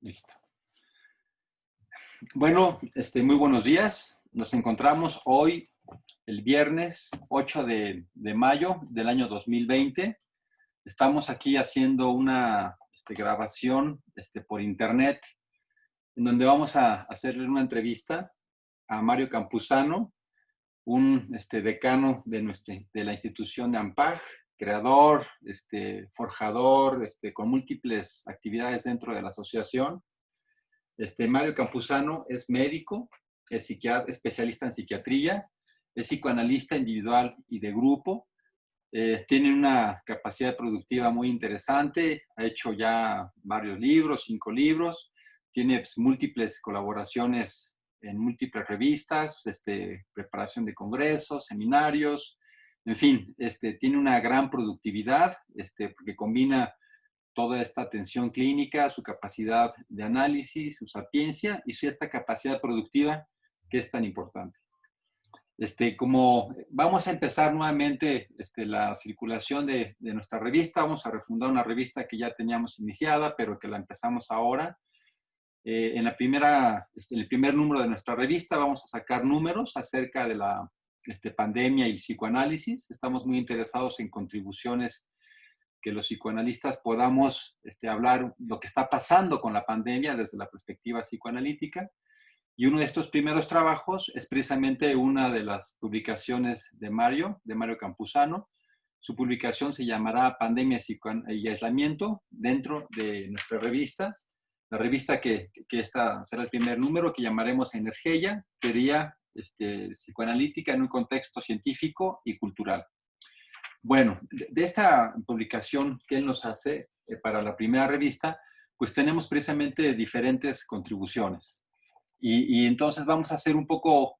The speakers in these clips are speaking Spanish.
Listo. Bueno, muy buenos días. Nos encontramos hoy, el viernes 8 de mayo del año 2020. Estamos aquí haciendo una grabación por internet, en donde vamos a hacerle una entrevista a Mario Campuzano, un decano de la institución de AMPAG, creador, forjador, con múltiples actividades dentro de la asociación. Mario Campuzano es médico, es especialista en psiquiatría, es psicoanalista individual y de grupo, tiene una capacidad productiva muy interesante, ha hecho ya varios libros, 5 libros, tiene múltiples colaboraciones en múltiples revistas, preparación de congresos, seminarios, en fin, tiene una gran productividad, porque combina toda esta atención clínica, su capacidad de análisis, su sapiencia y esta capacidad productiva que es tan importante. Como vamos a empezar nuevamente la circulación de nuestra revista, vamos a refundar una revista que ya teníamos iniciada, pero que la empezamos ahora. En el primer número de nuestra revista vamos a sacar números acerca de la pandemia y el psicoanálisis. Estamos muy interesados en contribuciones que los psicoanalistas podamos hablar lo que está pasando con la pandemia desde la perspectiva psicoanalítica. Y uno de estos primeros trabajos es precisamente una de las publicaciones de Mario Campuzano. Su publicación se llamará Pandemia y Aislamiento dentro de nuestra revista. La revista que esta será el primer número, que llamaremos Energía, teoría psicoanalítica en un contexto científico y cultural. Bueno, de esta publicación que él nos hace para la primera revista, pues tenemos precisamente diferentes contribuciones. Y entonces vamos a hacer un poco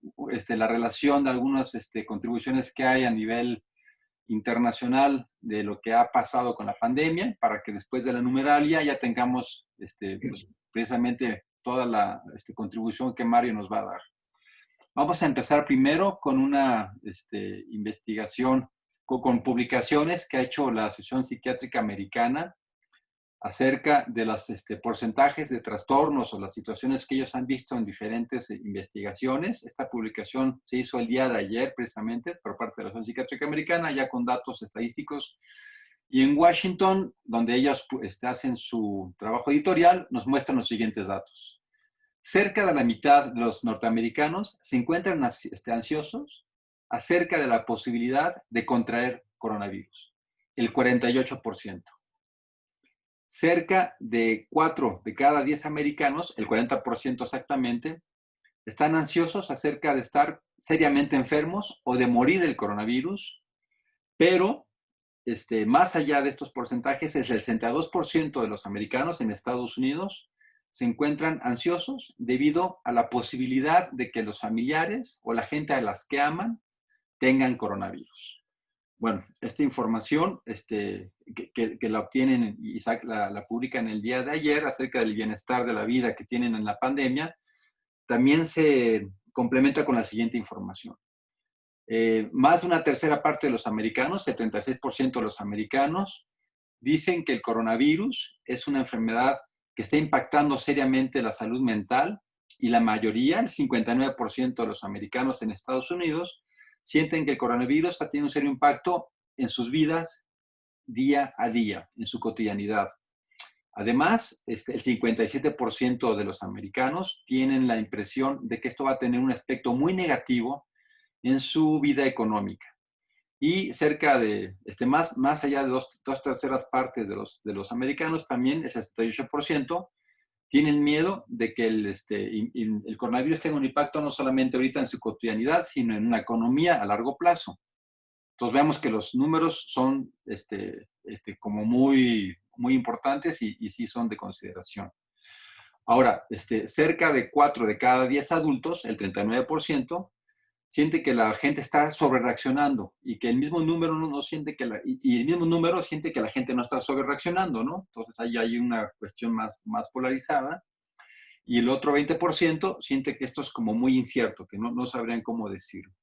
la relación de algunas contribuciones que hay a nivel internacional de lo que ha pasado con la pandemia, para que después de la numeralia ya tengamos pues, precisamente toda la contribución que Mario nos va a dar. Vamos a empezar primero con una investigación, con publicaciones que ha hecho la Asociación Psiquiátrica Americana acerca de los porcentajes de trastornos o las situaciones que ellos han visto en diferentes investigaciones. Esta publicación se hizo el día de ayer, precisamente, por parte de la Asociación Psiquiátrica Americana, ya con datos estadísticos. Y en Washington, donde ellos hacen su trabajo editorial, nos muestran los siguientes datos. Cerca de la mitad de los norteamericanos se encuentran ansiosos acerca de la posibilidad de contraer coronavirus, el 48%. Cerca de 4 de cada 10 americanos, el 40% exactamente, están ansiosos acerca de estar seriamente enfermos o de morir del coronavirus, pero más allá de estos porcentajes, el 62% de los americanos en Estados Unidos se encuentran ansiosos debido a la posibilidad de que los familiares o la gente a las que aman tengan coronavirus. Bueno, esta información que la obtienen y la publican el día de ayer acerca del bienestar de la vida que tienen en la pandemia, también se complementa con la siguiente información. Más de una tercera parte de los americanos, 76% de los americanos, dicen que el coronavirus es una enfermedad que está impactando seriamente la salud mental, y la mayoría, el 59% de los americanos en Estados Unidos, sienten que el coronavirus está teniendo un serio impacto en sus vidas día a día, en su cotidianidad. Además, el 57% de los americanos tienen la impresión de que esto va a tener un aspecto muy negativo en su vida económica. Y cerca de, más allá de dos terceras partes de los americanos, también el 68% tienen miedo de que el coronavirus tenga un impacto no solamente ahorita en su cotidianidad, sino en una economía a largo plazo. Entonces vemos que los números son como muy, muy importantes y sí son de consideración. Ahora, cerca de 4 de cada 10 adultos, el 39%, siente que la gente está sobrereaccionando, y que el mismo número no siente que y el mismo número siente que la gente no está sobrereaccionando, ¿no? Entonces ahí hay una cuestión más polarizada. Y el otro 20% siente que esto es como muy incierto, que no sabrían cómo decirlo.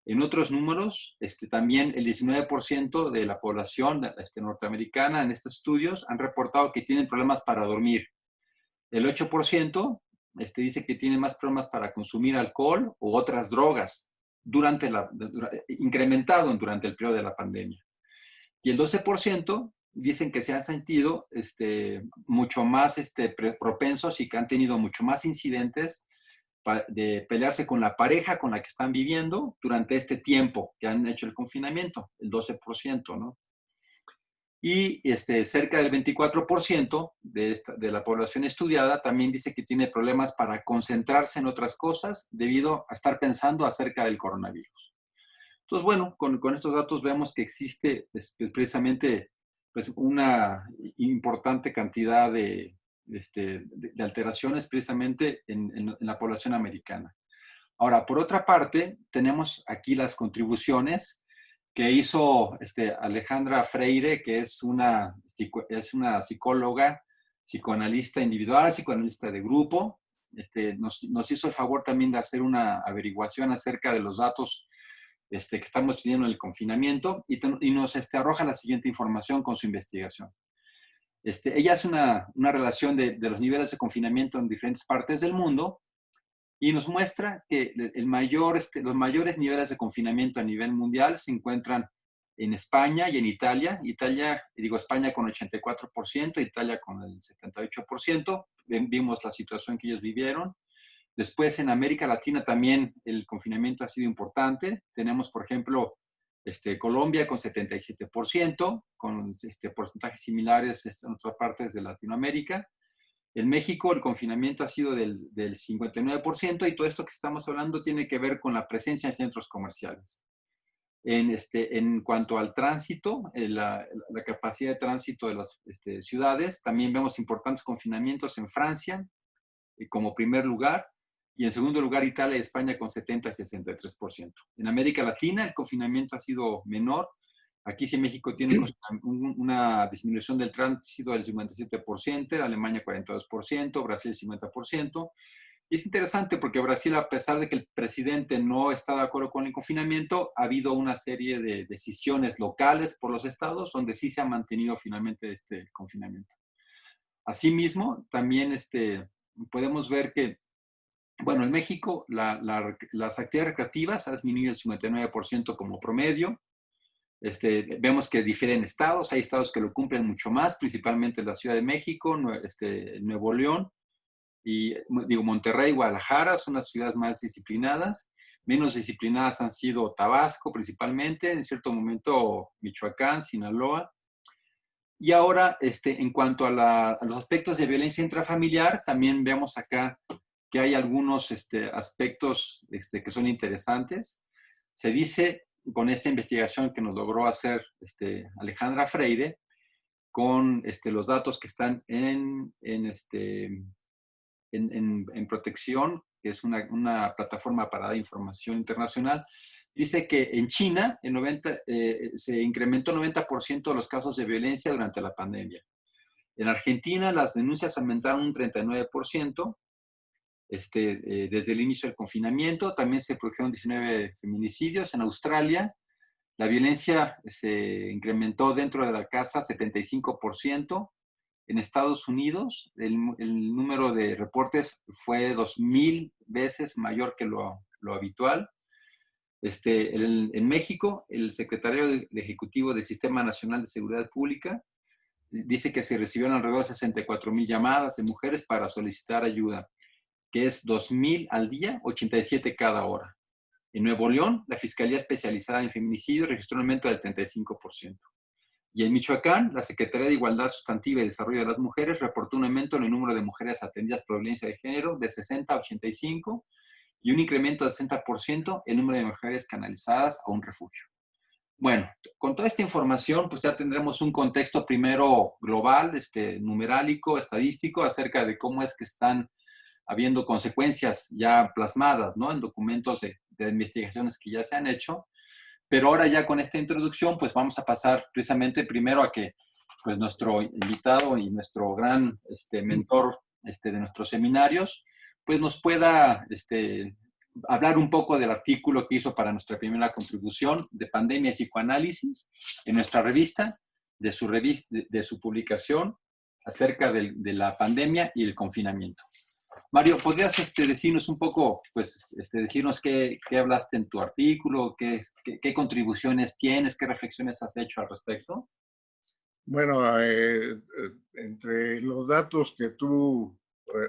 En otros números, también el 19% de la población norteamericana en estos estudios han reportado que tienen problemas para dormir. El 8% dice que tiene más problemas para consumir alcohol u otras drogas incrementado durante el periodo de la pandemia. Y el 12% dicen que se han sentido mucho más propensos y que han tenido mucho más incidentes de pelearse con la pareja con la que están viviendo durante este tiempo que han hecho el confinamiento, el 12%, ¿no? Y cerca del 24% de la población estudiada también dice que tiene problemas para concentrarse en otras cosas debido a estar pensando acerca del coronavirus. Entonces, bueno, con estos datos vemos que existe precisamente pues, una importante cantidad de alteraciones precisamente en la población americana. Ahora, por otra parte, tenemos aquí las contribuciones que hizo Alejandra Freire, que es una psicóloga, psicoanalista individual, psicoanalista de grupo. Nos hizo el favor también de hacer una averiguación acerca de los datos que estamos teniendo en el confinamiento y nos arroja la siguiente información con su investigación. Ella hace una relación de los niveles de confinamiento en diferentes partes del mundo y nos muestra que los mayores niveles de confinamiento a nivel mundial se encuentran en España y en Italia. España con 84%, Italia con el 78%. Vimos la situación que ellos vivieron. Después, en América Latina también el confinamiento ha sido importante. Tenemos, por ejemplo, Colombia con 77%, con porcentajes similares en otras partes de Latinoamérica. En México el confinamiento ha sido del 59% y todo esto que estamos hablando tiene que ver con la presencia en centros comerciales. En cuanto al tránsito, la capacidad de tránsito de las ciudades, también vemos importantes confinamientos en Francia como primer lugar, y en segundo lugar Italia y España con 70 y 63%. En América Latina el confinamiento ha sido menor. Aquí sí México tiene una disminución del tránsito del 57%, Alemania 42%, Brasil 50%. Y es interesante porque Brasil, a pesar de que el presidente no está de acuerdo con el confinamiento, ha habido una serie de decisiones locales por los estados donde sí se ha mantenido finalmente este confinamiento. Asimismo, también podemos ver que, bueno, en México las actividades recreativas han disminuido el 59% como promedio. Vemos que difieren estados, hay estados que lo cumplen mucho más, principalmente la Ciudad de México, Nuevo León, y Monterrey, Guadalajara son las ciudades más disciplinadas. Menos disciplinadas han sido Tabasco principalmente, en cierto momento Michoacán, Sinaloa. Y ahora, en cuanto a los aspectos de violencia intrafamiliar, también vemos acá que hay algunos aspectos que son interesantes. Se dice, con esta investigación que nos logró hacer Alejandra Freire, con los datos que están en Protección, que es una plataforma para dar información internacional, dice que en China se incrementó 90% de los casos de violencia durante la pandemia. En Argentina las denuncias aumentaron un 39%. Desde el inicio del confinamiento. También se produjeron 19 feminicidios. En Australia, la violencia se incrementó dentro de la casa 75%. En Estados Unidos, el número de reportes fue 2,000 veces mayor que lo habitual. En México, el secretario ejecutivo del Sistema Nacional de Seguridad Pública dice que se recibieron alrededor de 64,000 llamadas de mujeres para solicitar ayuda, que es 2,000 al día, 87 cada hora. En Nuevo León, la Fiscalía Especializada en Feminicidio registró un aumento del 35%. Y en Michoacán, la Secretaría de Igualdad Sustantiva y Desarrollo de las Mujeres reportó un aumento en el número de mujeres atendidas por violencia de género de 60 a 85 y un incremento de 60% en el número de mujeres canalizadas a un refugio. Bueno, con toda esta información, pues ya tendremos un contexto primero global, numerálico, estadístico, acerca de cómo es que están habiendo consecuencias ya plasmadas, ¿no? En documentos de investigaciones que ya se han hecho. Pero ahora ya con esta introducción, pues vamos a pasar precisamente primero a que pues nuestro invitado y nuestro gran mentor de nuestros seminarios, pues nos pueda hablar un poco del artículo que hizo para nuestra primera contribución de pandemia y psicoanálisis en nuestra revista, de su publicación, acerca de la pandemia y el confinamiento. Mario, ¿podrías decirnos un poco, pues, decirnos qué hablaste en tu artículo, qué contribuciones tienes, qué reflexiones has hecho al respecto? Bueno, entre los datos que tú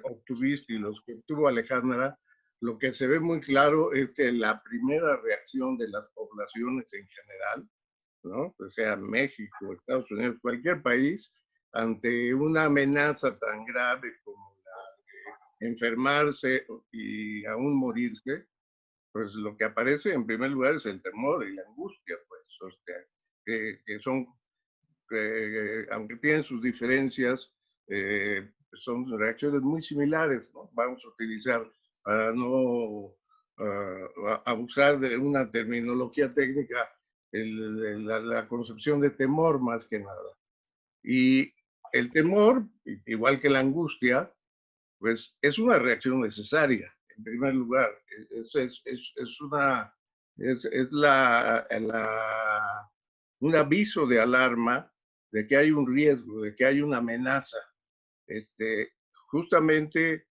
obtuviste y los que obtuvo Alejandra, lo que se ve muy claro es que la primera reacción de las poblaciones en general, ¿no? Pues sea México, Estados Unidos, cualquier país, ante una amenaza tan grave como enfermarse y aún morirse, pues lo que aparece en primer lugar es el temor y la angustia, pues, o sea, que son aunque tienen sus diferencias, son reacciones muy similares, ¿no? Vamos a utilizar, para no abusar de una terminología técnica, la concepción de temor más que nada. Y el temor, igual que la angustia, pues es una reacción necesaria, en primer lugar. Es una, es un aviso de alarma de que hay un riesgo, de que hay una amenaza. Justamente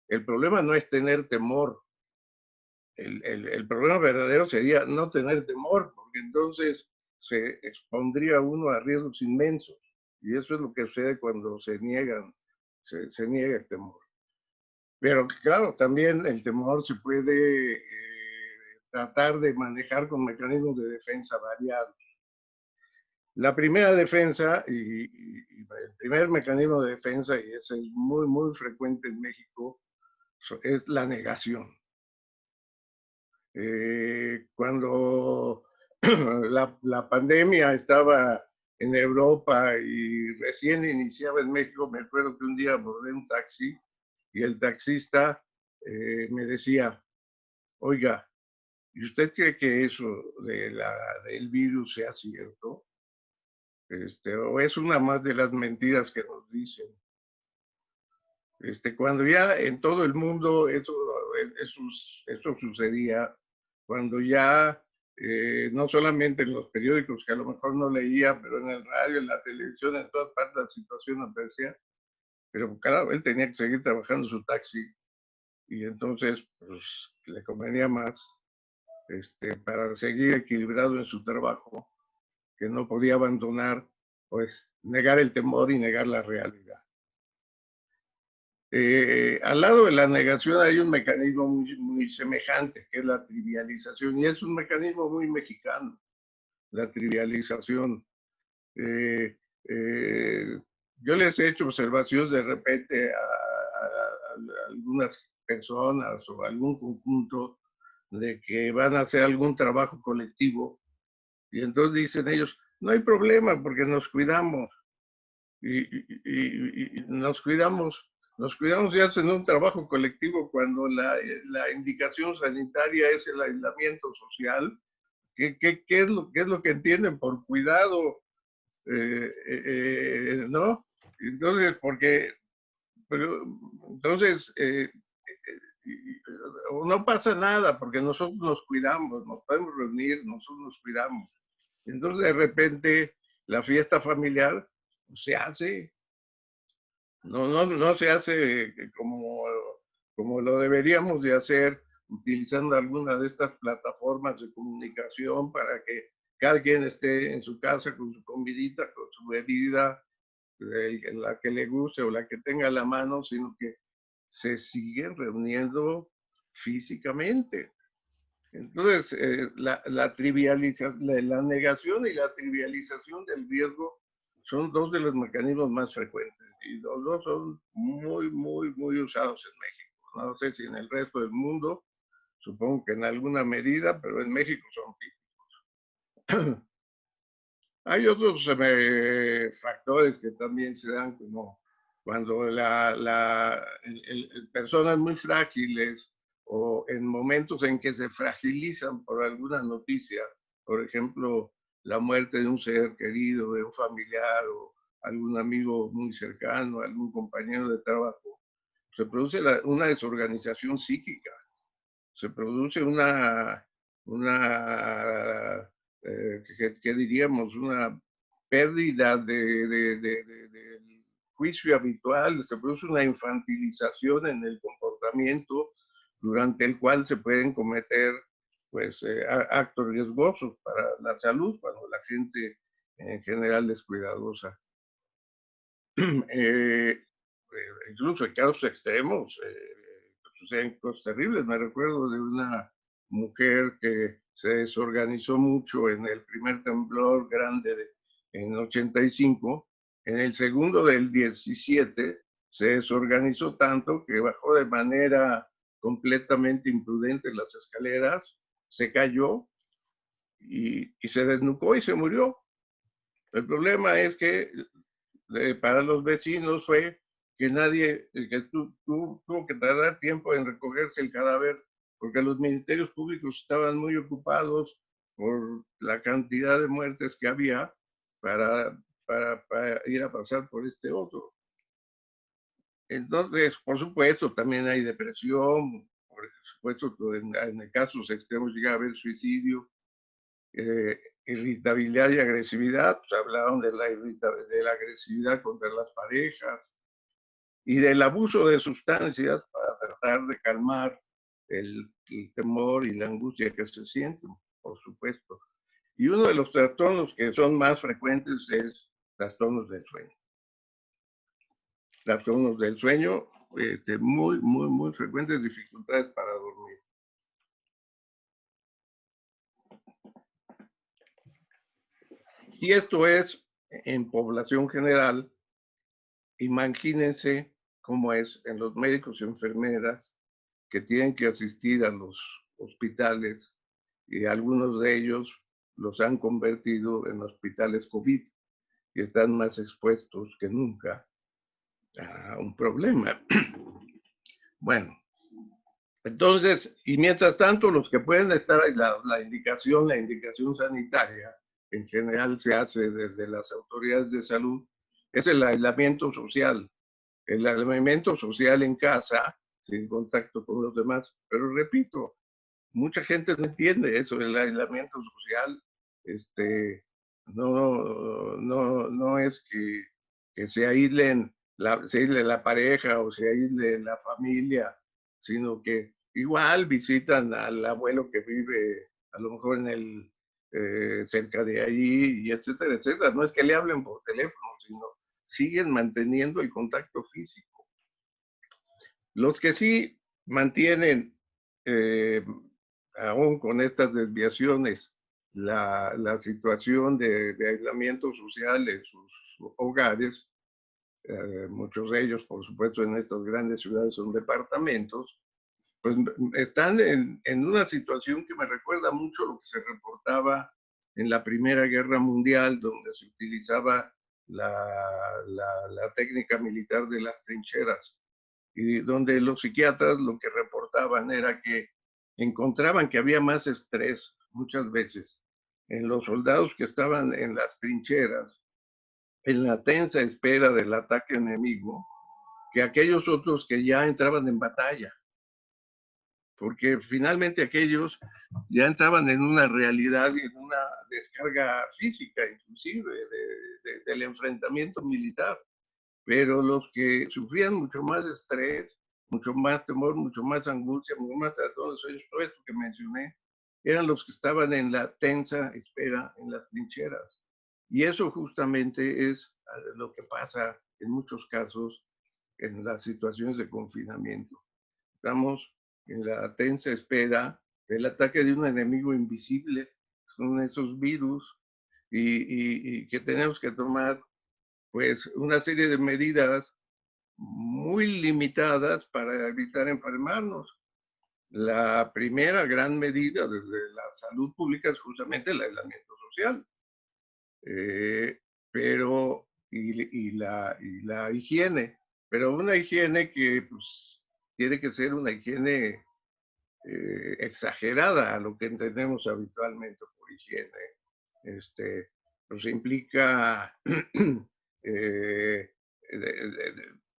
el problema no es tener temor, el problema verdadero sería no tener temor, porque entonces se expondría uno a riesgos inmensos. Y eso es lo que sucede cuando se niega el temor. Pero claro, también el temor se puede tratar de manejar con mecanismos de defensa variados. La primera defensa y el primer mecanismo de defensa, y ese es muy, muy frecuente en México, es la negación. Cuando la pandemia estaba en Europa y recién iniciaba en México, me acuerdo que un día abordé un taxi y el taxista me decía, oiga, ¿y usted cree que eso del virus sea cierto? ¿O es una más de las mentiras que nos dicen? Cuando ya en todo el mundo eso sucedía, cuando ya no solamente en los periódicos, que a lo mejor no leía, pero en el radio, en la televisión, en todas partes la situación aparecía, pero claro, él tenía que seguir trabajando su taxi y entonces pues, le convenía más para seguir equilibrado en su trabajo, que no podía abandonar, pues negar el temor y negar la realidad. Al lado de la negación hay un mecanismo muy, muy semejante, que es la trivialización, y es un mecanismo muy mexicano, la trivialización. Eh, eh, yo les he hecho observaciones de repente a algunas personas o a algún conjunto de que van a hacer algún trabajo colectivo y entonces dicen ellos, no hay problema porque nos cuidamos y nos cuidamos y hacen un trabajo colectivo cuando la indicación sanitaria es el aislamiento social. ¿Qué es lo que entienden por cuidado? ¿No? Entonces, pero, entonces, no pasa nada porque nosotros nos cuidamos, nos podemos reunir, nosotros nos cuidamos. Entonces, de repente, la fiesta familiar se hace, no se hace como lo deberíamos de hacer utilizando alguna de estas plataformas de comunicación para que cada quien esté en su casa con su comidita, con su bebida, la que le guste o la que tenga a la mano, sino que se siguen reuniendo físicamente. Entonces, la negación y la trivialización del riesgo son dos de los mecanismos más frecuentes y los dos son muy, muy, muy usados en México. No sé si en el resto del mundo, supongo que en alguna medida, pero en México son típicos. Hay otros factores que también se dan como cuando personas muy frágiles o en momentos en que se fragilizan por alguna noticia, por ejemplo, la muerte de un ser querido, de un familiar o algún amigo muy cercano, algún compañero de trabajo, se produce una desorganización psíquica, se produce una ¿qué diríamos? Una pérdida juicio habitual, se produce una infantilización en el comportamiento durante el cual se pueden cometer pues, actos riesgosos para la salud cuando la gente en general es cuidadosa. Incluso en casos extremos, suceden cosas terribles. Me recuerdo de una mujer que se desorganizó mucho en el primer temblor grande en 85. En el segundo del 17 se desorganizó tanto que bajó de manera completamente imprudente las escaleras, se cayó y se desnucó y se murió. El problema es que para los vecinos fue que nadie, que tuvo que tardar tiempo en recogerse el cadáver porque los ministerios públicos estaban muy ocupados por la cantidad de muertes que había para ir a pasar por este otro. Entonces, por supuesto, también hay depresión, por supuesto, en casos extremos llega a haber suicidio, irritabilidad y agresividad, pues hablaron de la agresividad contra las parejas y del abuso de sustancias para tratar de calmar el temor y la angustia que se sienten, por supuesto. Y uno de los trastornos que son más frecuentes es trastornos del sueño. Trastornos del sueño, muy frecuentes, dificultades para dormir. Y esto es en población general. Imagínense cómo es en los médicos y enfermeras que tienen que asistir a los hospitales y algunos de ellos los han convertido en hospitales COVID y están más expuestos que nunca a un problema. Bueno, entonces, y mientras tanto, los que pueden estar aislados, la indicación sanitaria en general se hace desde las autoridades de salud, es el aislamiento social. El aislamiento social en casa, sin contacto con los demás. Pero repito, mucha gente no entiende eso, el aislamiento social. No es que se aíslen se aísle la pareja o se aísle la familia, sino que igual visitan al abuelo que vive a lo mejor cerca de allí, y etcétera, etcétera. No es que le hablen por teléfono, sino siguen manteniendo el contacto físico. Los que sí mantienen, aún con estas desviaciones, la situación de aislamiento social en sus hogares, muchos de ellos, por supuesto, en estas grandes ciudades son departamentos, pues están en una situación que me recuerda mucho lo que se reportaba en la Primera Guerra Mundial, donde se utilizaba la técnica militar de las trincheras, y donde los psiquiatras lo que reportaban era que encontraban que había más estrés muchas veces en los soldados que estaban en las trincheras, en la tensa espera del ataque enemigo, que aquellos otros que ya entraban en batalla, porque finalmente aquellos ya entraban en una realidad y en una descarga física, inclusive, del enfrentamiento militar. Pero los que sufrían mucho más estrés, mucho más temor, mucho más angustia, mucho más trastornos, todo esto que mencioné, eran los que estaban en la tensa espera en las trincheras. Y eso justamente es lo que pasa en muchos casos en las situaciones de confinamiento. Estamos en la tensa espera del ataque de un enemigo invisible, son esos virus, y que tenemos que tomar pues una serie de medidas muy limitadas para evitar enfermarnos. La primera gran medida desde la salud pública es justamente el aislamiento social. Pero, y la higiene, pero una higiene que pues, tiene que ser una higiene exagerada a lo que entendemos habitualmente por higiene. Pues implica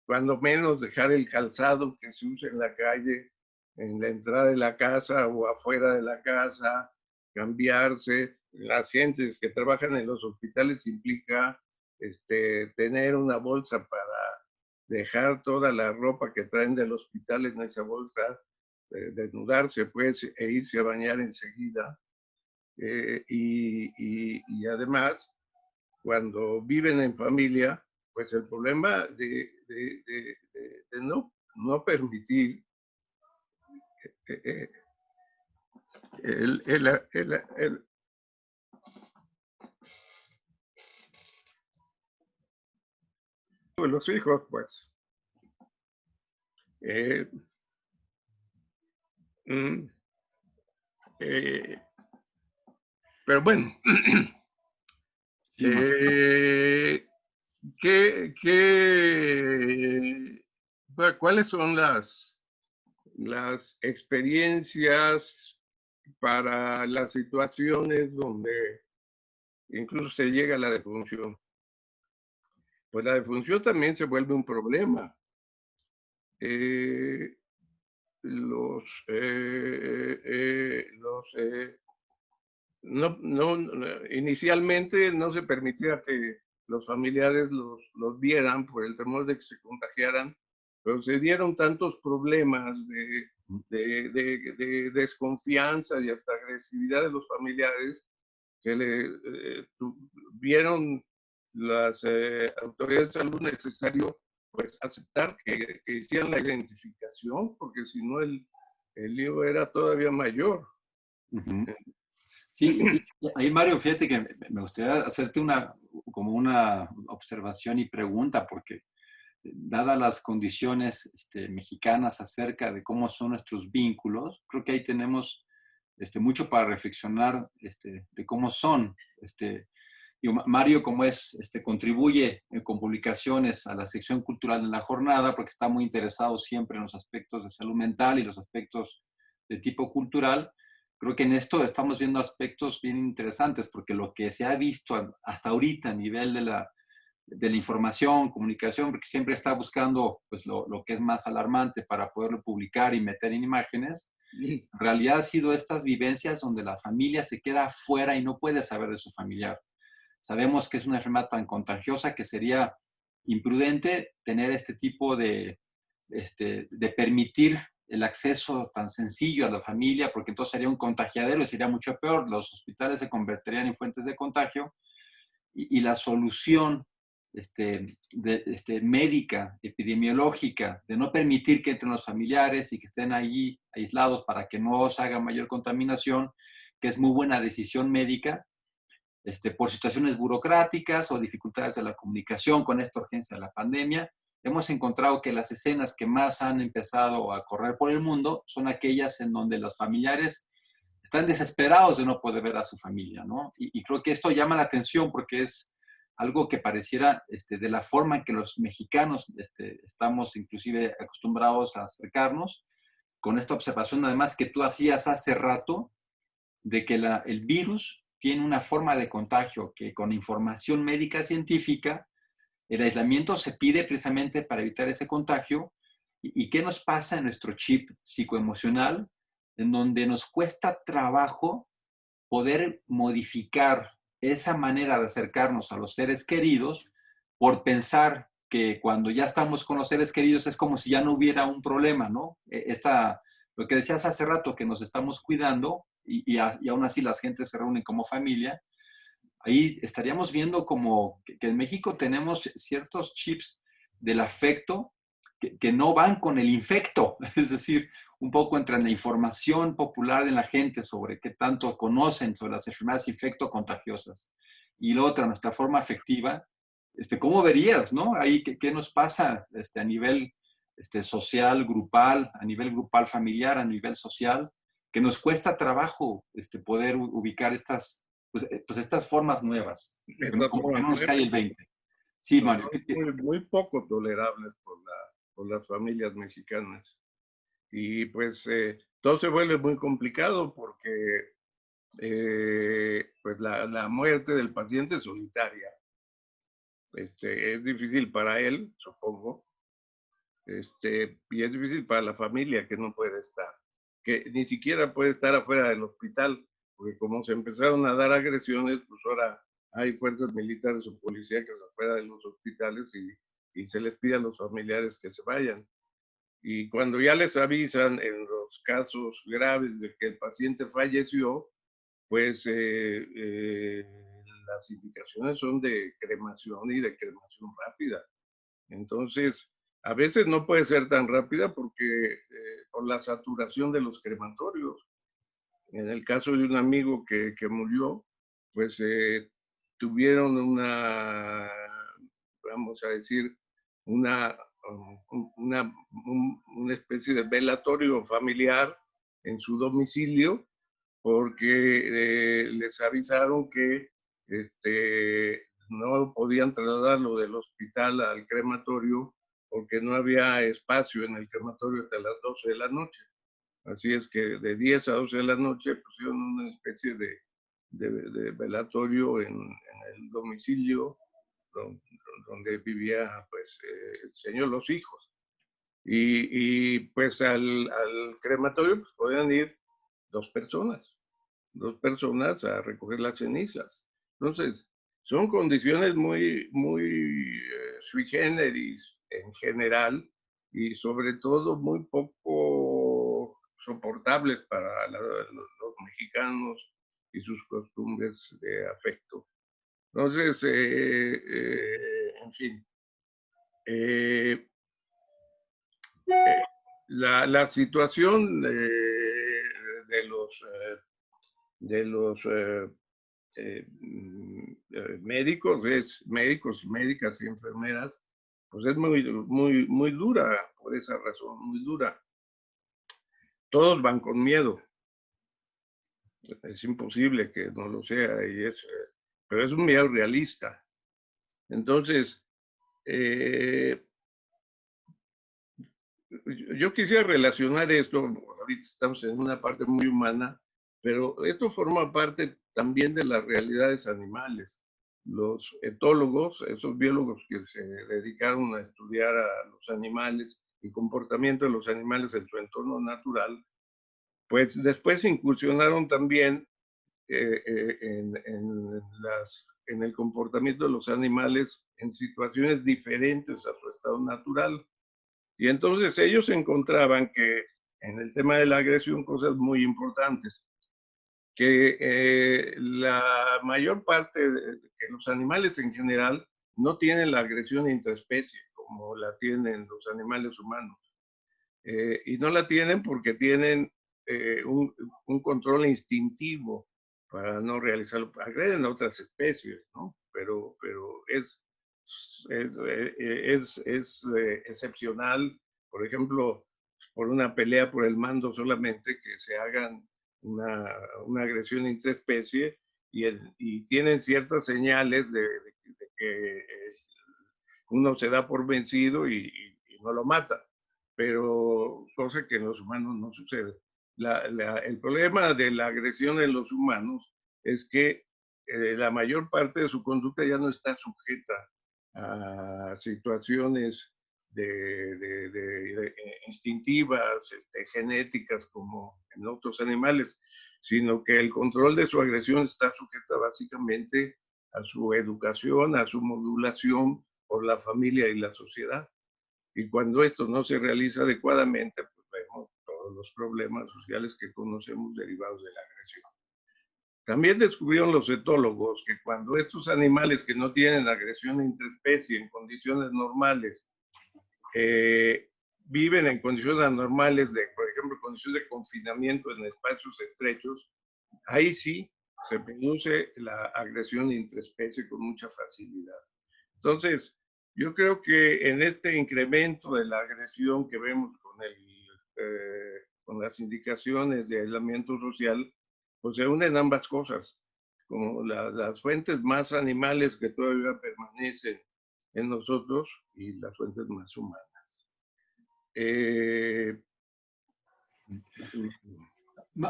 cuando menos dejar el calzado que se usa en la calle, en la entrada de la casa o afuera de la casa, cambiarse. Las gentes que trabajan en los hospitales implica tener una bolsa para dejar toda la ropa que traen del hospital en esa bolsa, desnudarse pues e irse a bañar enseguida. Y además, cuando viven en familia, pues el problema de no permitir eh, eh, el, el, el, los hijos, pues. Eh, mm, eh, pero bueno, Sí, ¿cuáles son las experiencias para las situaciones donde incluso se llega a la defunción? Pues la defunción también se vuelve un problema. Eh, no, inicialmente no se permitía que los familiares los vieran por el temor de que se contagiaran, pero se dieron tantos problemas de desconfianza y hasta agresividad de los familiares que vieron las autoridades de salud necesario pues aceptar que hicieran la identificación, porque si no el lío era todavía mayor. uh-huh. Sí, y ahí Mario, fíjate que me gustaría hacerte como una observación y pregunta, porque dadas las condiciones mexicanas acerca de cómo son nuestros vínculos, creo que ahí tenemos mucho para reflexionar de cómo son. Mario, como contribuye con publicaciones a la sección cultural de la jornada, porque está muy interesado siempre en los aspectos de salud mental y los aspectos de tipo cultural. Creo que en esto estamos viendo aspectos bien interesantes, porque lo que se ha visto hasta ahorita a nivel de la información, comunicación, porque siempre está buscando pues, lo que es más alarmante para poderlo publicar y meter en imágenes. En realidad ha sido estas vivencias donde la familia se queda afuera y no puede saber de su familiar. Sabemos que es una enfermedad tan contagiosa que sería imprudente tener este tipo de permitir el acceso tan sencillo a la familia, porque entonces sería un contagiadero y sería mucho peor. Los hospitales se convertirían en fuentes de contagio y la solución médica, epidemiológica, de no permitir que entren los familiares y que estén allí aislados para que no se haga mayor contaminación, que es muy buena decisión médica, por situaciones burocráticas o dificultades de la comunicación con esta urgencia de la pandemia, hemos encontrado que las escenas que más han empezado a correr por el mundo son aquellas en donde los familiares están desesperados de no poder ver a su familia, ¿no? Y creo que esto llama la atención porque es algo que pareciera de la forma en que los mexicanos estamos inclusive acostumbrados a acercarnos, con esta observación además que tú hacías hace rato, de que el virus tiene una forma de contagio que con información médica científica, el aislamiento se pide precisamente para evitar ese contagio. ¿Y qué nos pasa en nuestro chip psicoemocional? En donde nos cuesta trabajo poder modificar esa manera de acercarnos a los seres queridos por pensar que cuando ya estamos con los seres queridos es como si ya no hubiera un problema, ¿no? Lo que decías hace rato, que nos estamos cuidando y aún así las gentes se reúnen como familia, ahí estaríamos viendo como que en México tenemos ciertos chips del afecto que no van con el infecto, es decir, un poco entre la información popular de la gente sobre qué tanto conocen sobre las enfermedades infecto-contagiosas y la otra, nuestra forma afectiva, ¿cómo verías, no? Ahí, ¿qué nos pasa a nivel social, grupal, a nivel grupal familiar, a nivel social, que nos cuesta trabajo poder ubicar pues estas formas nuevas, como que no nos cae el 20. Sí, Mario. Muy poco tolerables por las familias mexicanas. Y pues todo se vuelve muy complicado porque pues la muerte del paciente es solitaria. Es difícil para él, supongo, y es difícil para la familia que no puede estar, que ni siquiera puede estar afuera del hospital, porque como se empezaron a dar agresiones, pues ahora hay fuerzas militares o policíacas afuera de los hospitales y y se les pide a los familiares que se vayan. Y cuando ya les avisan en los casos graves de que el paciente falleció, pues las indicaciones son de cremación y de cremación rápida. Entonces, a veces no puede ser tan rápida porque por la saturación de los crematorios. En el caso de un amigo que murió, pues tuvieron vamos a decir, una, una especie de velatorio familiar en su domicilio porque les avisaron que no podían trasladarlo del hospital al crematorio porque no había espacio en el crematorio hasta las 12 de la noche. Así es que de 10 a 12 de la noche pusieron una especie de velatorio en el domicilio donde vivía pues, el señor, los hijos. Y pues al crematorio pues, podían ir dos personas a recoger las cenizas. Entonces, son condiciones muy sui generis en general y sobre todo muy poco soportables para los mexicanos y sus costumbres de afecto. Entonces, en fin, la situación de los médicos, médicas y enfermeras, pues es muy dura, por esa razón, muy dura. Todos van con miedo. Es imposible que no lo sea, pero es un miedo realista. Entonces, yo quisiera relacionar esto, ahorita estamos en una parte muy humana, pero esto forma parte también de las realidades animales. Los etólogos, esos biólogos que se dedicaron a estudiar a los animales y comportamiento de los animales en su entorno natural, pues después incursionaron también en el comportamiento de los animales en situaciones diferentes a su estado natural. Y entonces ellos encontraban que en el tema de la agresión cosas muy importantes, que la mayor parte que los animales en general no tienen la agresión intraespecie como la tienen los animales humanos. Y no la tienen porque tienen un control instintivo para no realizarlo. Agreden a otras especies, ¿no? Pero es excepcional, por ejemplo, por una pelea por el mando solamente, que se hagan una agresión interespecie y tienen ciertas señales de que uno se da por vencido y no lo mata, pero cosa que en los humanos no sucede. El problema de la agresión en los humanos es que la mayor parte de su conducta ya no está sujeta a situaciones instintivas, genéticas, como en otros animales, sino que el control de su agresión está sujeta básicamente a su educación, a su modulación por la familia y la sociedad. Y cuando esto no se realiza adecuadamente, pues vemos todos los problemas sociales que conocemos derivados de la agresión. También descubrieron los etólogos que cuando estos animales que no tienen agresión interespecie en condiciones normales viven en condiciones anormales, por ejemplo, condiciones de confinamiento en espacios estrechos, ahí sí se produce la agresión interespecie con mucha facilidad. Entonces, yo creo que en este incremento de la agresión que vemos con las indicaciones de aislamiento social, pues se unen ambas cosas, como las fuentes más animales que todavía permanecen en nosotros y las fuentes más humanas.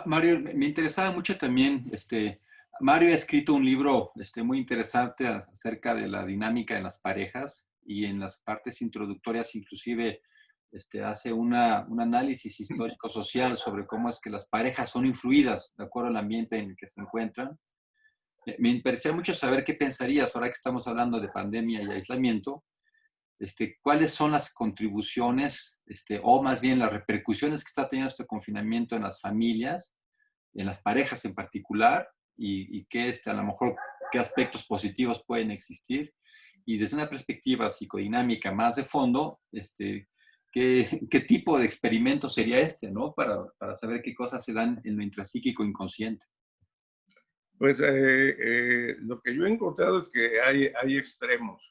Mario, me interesaba mucho también, Mario ha escrito un libro muy interesante acerca de la dinámica de las parejas y en las partes introductorias inclusive hace un análisis histórico-social sobre cómo es que las parejas son influidas de acuerdo al ambiente en el que se encuentran. Me interesaría mucho saber qué pensarías ahora que estamos hablando de pandemia y aislamiento, ¿cuáles son las contribuciones, o más bien las repercusiones que está teniendo este confinamiento en las familias, en las parejas en particular, y qué, a lo mejor, qué aspectos positivos pueden existir? Y desde una perspectiva psicodinámica más de fondo, ¿qué tipo de experimento sería ¿no? Para saber qué cosas se dan en lo intrapsíquico inconsciente. Pues lo que yo he encontrado es que hay extremos.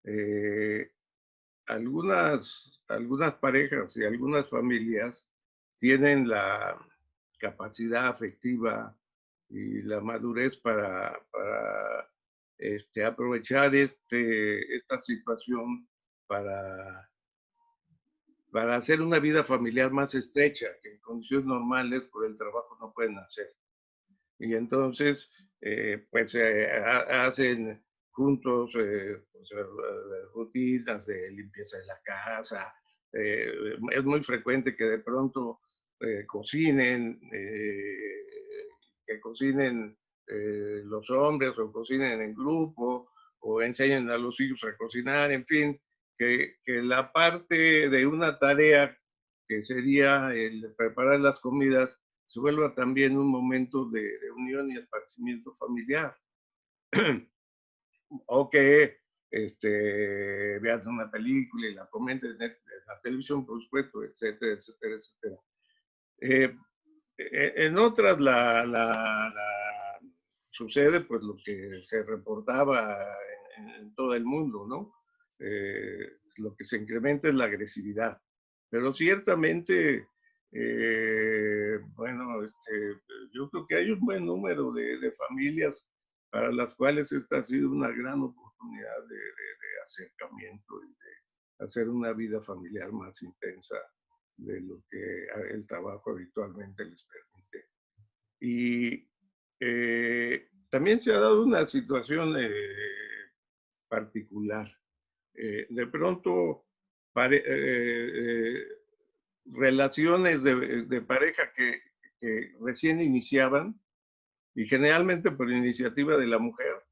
Eh, algunas parejas y algunas familias tienen la capacidad afectiva y la madurez para aprovechar esta situación para, para hacer una vida familiar más estrecha, que en condiciones normales por el trabajo no pueden hacer. Y entonces, pues hacen juntos pues, rutinas de limpieza de la casa. Es muy frecuente que de pronto cocinen, que cocinen los hombres o cocinen en grupo o enseñen a los hijos a cocinar, en fin, que la parte de una tarea que sería el preparar las comidas se vuelva también un momento de unión y esparcimiento familiar. O que vean una película y la comenten en la televisión, por supuesto, etcétera, etcétera, etcétera. Eh, en otras sucede pues lo que se reportaba en todo el mundo, ¿no? Lo que se incrementa es la agresividad. Pero ciertamente, bueno, yo creo que hay un buen número de familias para las cuales esta ha sido una gran oportunidad de acercamiento y de hacer una vida familiar más intensa de lo que el trabajo habitualmente les permite. Y también se ha dado una situación particular. De pronto, relaciones de pareja que recién iniciaban, y generalmente por iniciativa de la mujer,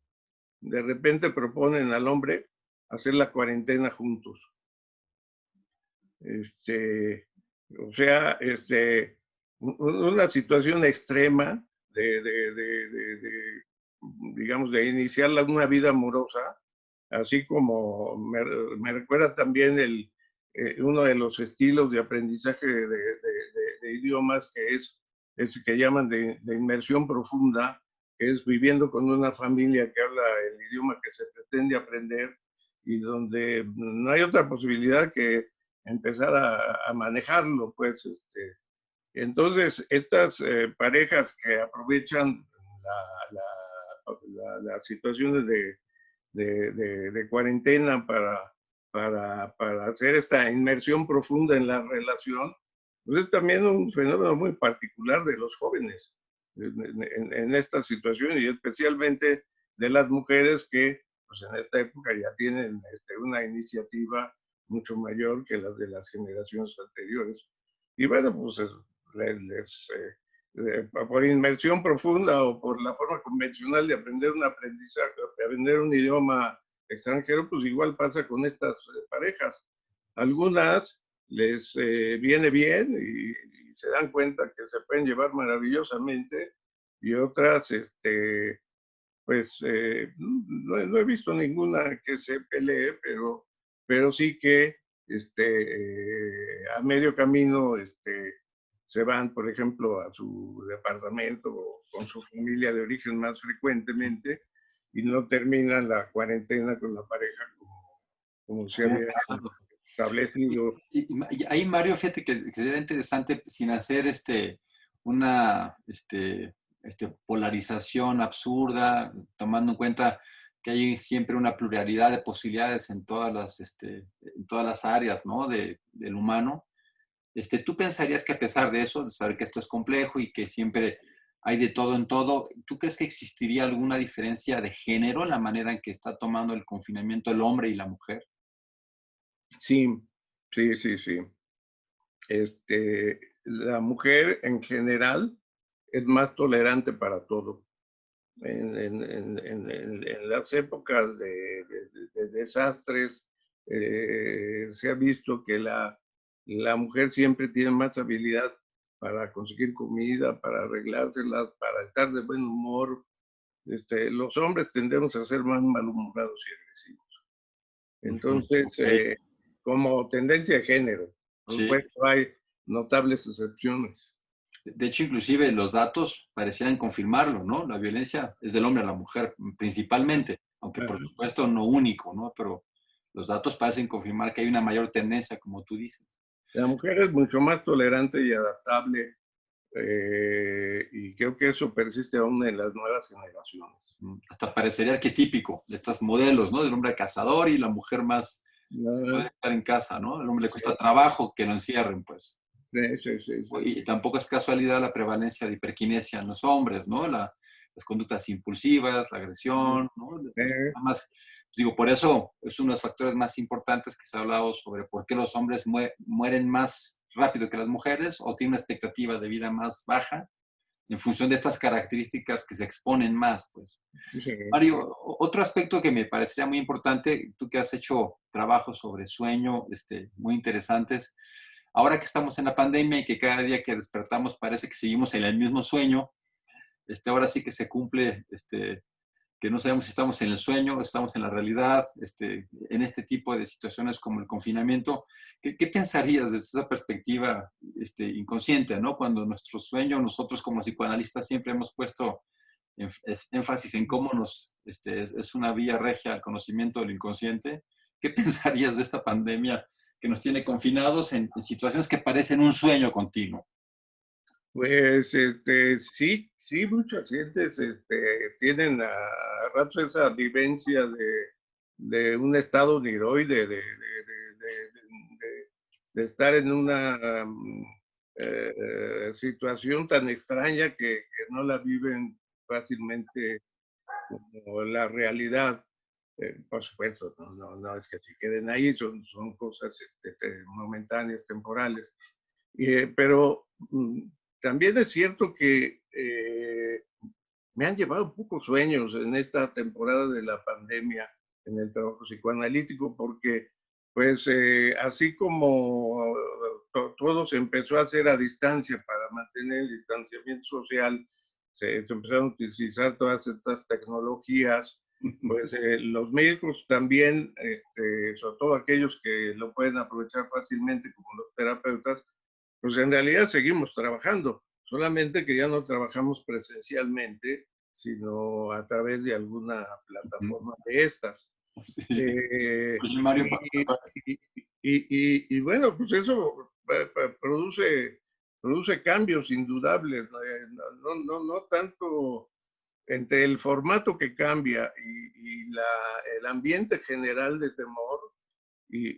de repente proponen al hombre hacer la cuarentena juntos. O sea, una situación extrema de, digamos, de iniciar una vida amorosa, así como me recuerda también uno de los estilos de aprendizaje de idiomas, que es ese que llaman de inmersión profunda, que es viviendo con una familia que habla el idioma que se pretende aprender y donde no hay otra posibilidad que empezar a manejarlo, pues. Entonces, estas parejas que aprovechan las situaciones de cuarentena para hacer esta inmersión profunda en la relación, pues es también un fenómeno muy particular de los jóvenes en esta situación, y especialmente de las mujeres que pues en esta época ya tienen una iniciativa mucho mayor que las de las generaciones anteriores. Y bueno, pues por inmersión profunda o por la forma convencional de aprender un aprendizaje, aprender un idioma extranjero, pues igual pasa con estas parejas. Algunas les viene bien y se dan cuenta que se pueden llevar maravillosamente, y otras, pues no he visto ninguna que se pelee, pero sí que a medio camino se van, por ejemplo, a su departamento o con su familia de origen más frecuentemente y no terminan la cuarentena con la pareja como se había establecido. Y ahí, Mario, fíjate que sería interesante, sin hacer una polarización absurda, tomando en cuenta que hay siempre una pluralidad de posibilidades en en todas las áreas, ¿no? Del humano. ¿Tú pensarías que, a pesar de eso, de saber que esto es complejo y que siempre hay de todo en todo, ¿tú crees que existiría alguna diferencia de género en la manera en que está tomando el confinamiento el hombre y la mujer? Sí, sí, sí, sí. La mujer en general es más tolerante para todo. En las épocas de desastres se ha visto que la mujer siempre tiene más habilidad para conseguir comida, para arreglárselas, para estar de buen humor. Los hombres tendemos a ser más malhumorados y agresivos. Entonces, Ok. como tendencia de género, por Sí. supuesto hay notables excepciones. De hecho, inclusive los datos parecieran confirmarlo, ¿no? La violencia es del hombre a la mujer principalmente, aunque por Ajá. supuesto no único, ¿no? Pero los datos parecen confirmar que hay una mayor tendencia, como tú dices. La mujer es mucho más tolerante y adaptable, y creo que eso persiste aún en las nuevas generaciones. Hasta parecería arquetípico de estos modelos, ¿no? Del hombre cazador y la mujer más puede Ah, estar en casa, ¿no? El hombre le cuesta sí, trabajo que lo encierren, pues. sí, sí, sí, sí, Y sí. tampoco es casualidad la prevalencia de hiperquinesia en los hombres, ¿no? Las conductas impulsivas, la agresión, ¿no? Eh, Nada más, digo, por eso es uno de los factores más importantes que se ha hablado sobre por qué los hombres mueren más rápido que las mujeres o tienen una expectativa de vida más baja en función de estas características que se exponen más, pues. sí, sí. Mario, otro aspecto que me parecería muy importante, tú que has hecho trabajos sobre sueño muy interesantes, ahora que estamos en la pandemia y que cada día que despertamos parece que seguimos en el mismo sueño, ahora sí que se cumple, que no sabemos si estamos en el sueño o estamos en la realidad, en este tipo de situaciones como el confinamiento. ¿Qué pensarías desde esa perspectiva inconsciente, ¿no? Cuando nuestro sueño, nosotros como psicoanalistas siempre hemos puesto énfasis en cómo es una vía regia al conocimiento del inconsciente. ¿Qué pensarías de esta pandemia que nos tiene confinados en situaciones que parecen un sueño continuo? Pues sí, sí, muchas gentes tienen a ratos esa vivencia de un estado niroide, de estar en una situación tan extraña que no la viven fácilmente como la realidad. Por supuesto, no es que se queden ahí, son cosas momentáneas, temporales. Pero también es cierto que me han llevado pocos sueños en esta temporada de la pandemia en el trabajo psicoanalítico, porque pues así como todo se empezó a hacer a distancia para mantener el distanciamiento social, se empezaron a utilizar todas estas tecnologías, pues los médicos también, sobre todo aquellos que lo pueden aprovechar fácilmente como los terapeutas, pues en realidad seguimos trabajando, solamente que ya no trabajamos presencialmente, sino a través de alguna plataforma de estas. Sí, sí. Eh, Oye, Mario, y, y bueno, pues eso produce cambios indudables, no tanto entre el formato que cambia el ambiente general de temor y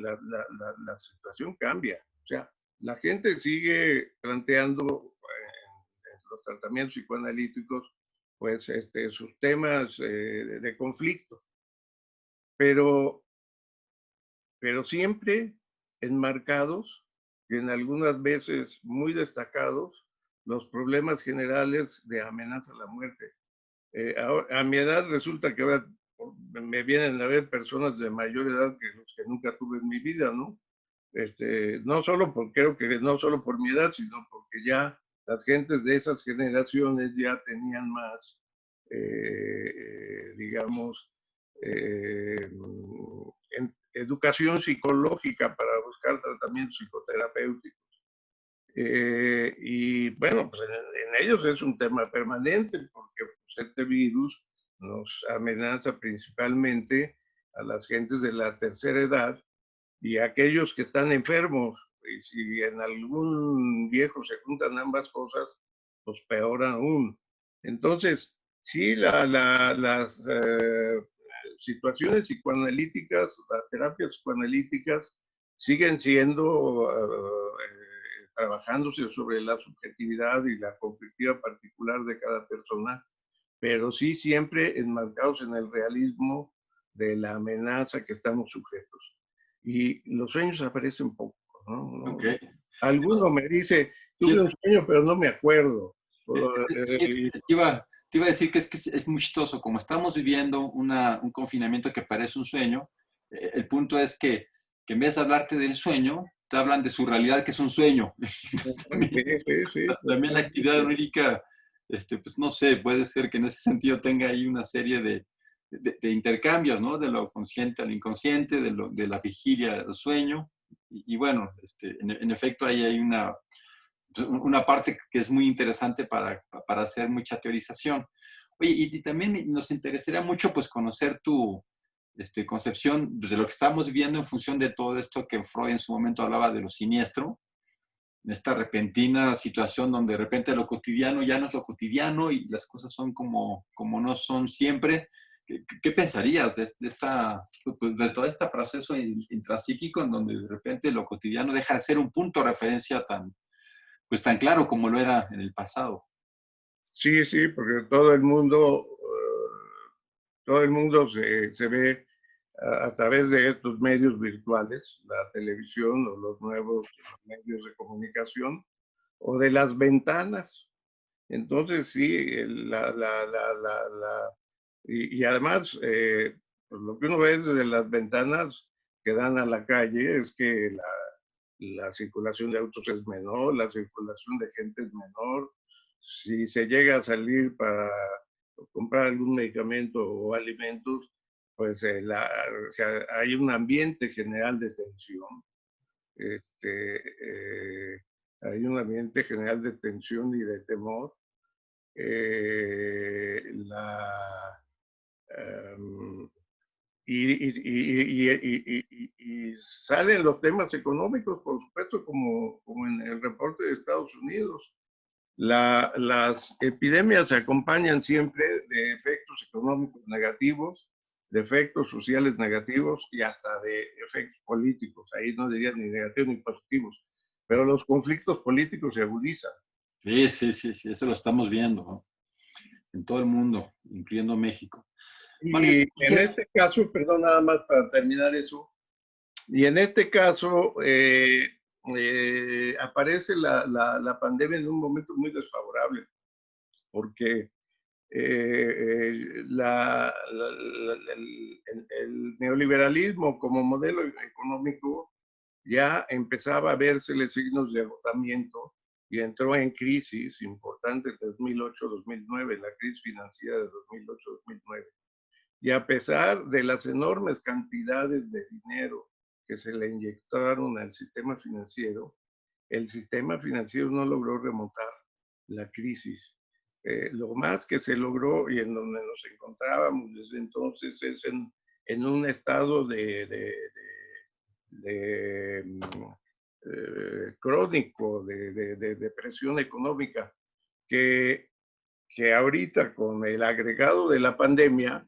la situación cambia. O sea, la gente sigue planteando en los tratamientos psicoanalíticos pues sus temas de conflicto, pero, pero siempre enmarcados y en algunas veces muy destacados los problemas generales de amenaza a la muerte. A mi edad resulta que ahora me vienen a ver personas de mayor edad que los que nunca tuve en mi vida, ¿no? No solo creo que no solo por mi edad, sino porque ya las gentes de esas generaciones ya tenían más, digamos, eh, educación psicológica para buscar tratamientos psicoterapéuticos. Y bueno, pues en ellos es un tema permanente porque pues, este virus nos amenaza principalmente a las gentes de la tercera edad y a aquellos que están enfermos. Y si en algún viejo se juntan ambas cosas, pues peor aún. Entonces, sí, las situaciones psicoanalíticas, las terapias psicoanalíticas siguen siendo trabajándose sobre la subjetividad y la conflictiva particular de cada persona, pero sí siempre enmarcados en el realismo de la amenaza que estamos sujetos. Y los sueños aparecen poco, ok. Alguno me dice, Sí, tuve un sueño, pero no me acuerdo. sí, te iba a decir que es muy chistoso, como estamos viviendo un confinamiento que parece un sueño, El punto es que en vez de hablarte del sueño, te hablan de su realidad, que es un sueño. Entonces, Sí, sí, sí, también la actividad totalmente. onírica, pues no sé, puede ser que en ese sentido tenga ahí una serie de intercambios, ¿no? De lo consciente al inconsciente, de la vigilia al sueño. Y bueno, en efecto ahí hay una parte que es muy interesante para hacer mucha teorización. Oye, y también nos interesaría mucho pues conocer tu concepción de lo que estamos viviendo en función de todo esto que Freud en su momento hablaba de lo siniestro, en esta repentina situación donde de repente lo cotidiano ya no es lo cotidiano y las cosas son como no son siempre. ¿Qué pensarías de todo este proceso intrapsíquico en donde de repente lo cotidiano deja de ser un punto de referencia tan claro como lo era en el pasado? Sí, sí, porque todo el mundo se ve a través de estos medios virtuales, la televisión o los nuevos medios de comunicación, o de las ventanas. Entonces, sí, y además, pues lo que uno ve desde las ventanas que dan a la calle es que la circulación de autos es menor, la circulación de gente es menor. Si se llega a salir para comprar algún medicamento o alimentos, pues o sea, hay un ambiente general de tensión. Hay un ambiente general de tensión y de temor. Eh, la, em, y salen los temas económicos, por supuesto, como en el reporte de Estados Unidos. Las epidemias se acompañan siempre de efectos económicos negativos, de efectos sociales negativos y hasta de efectos políticos. Ahí no diría ni negativos ni positivos. Pero los conflictos políticos se agudizan. Sí, sí, sí, sí, eso lo estamos viendo, ¿no? En todo el mundo, incluyendo México. Mario, Y en este caso, perdón, nada más para terminar eso, y en este caso aparece la pandemia en un momento muy desfavorable, porque el neoliberalismo como modelo económico ya empezaba a versele signos de agotamiento y entró en crisis importante en 2008-2009, la crisis financiera de 2008-2009. Y a pesar de las enormes cantidades de dinero que se le inyectaron al sistema financiero, el sistema financiero no logró remontar la crisis. Lo más que se logró y en donde nos encontrábamos desde entonces es en un estado crónico de depresión económica que, que ahorita con el agregado de la pandemia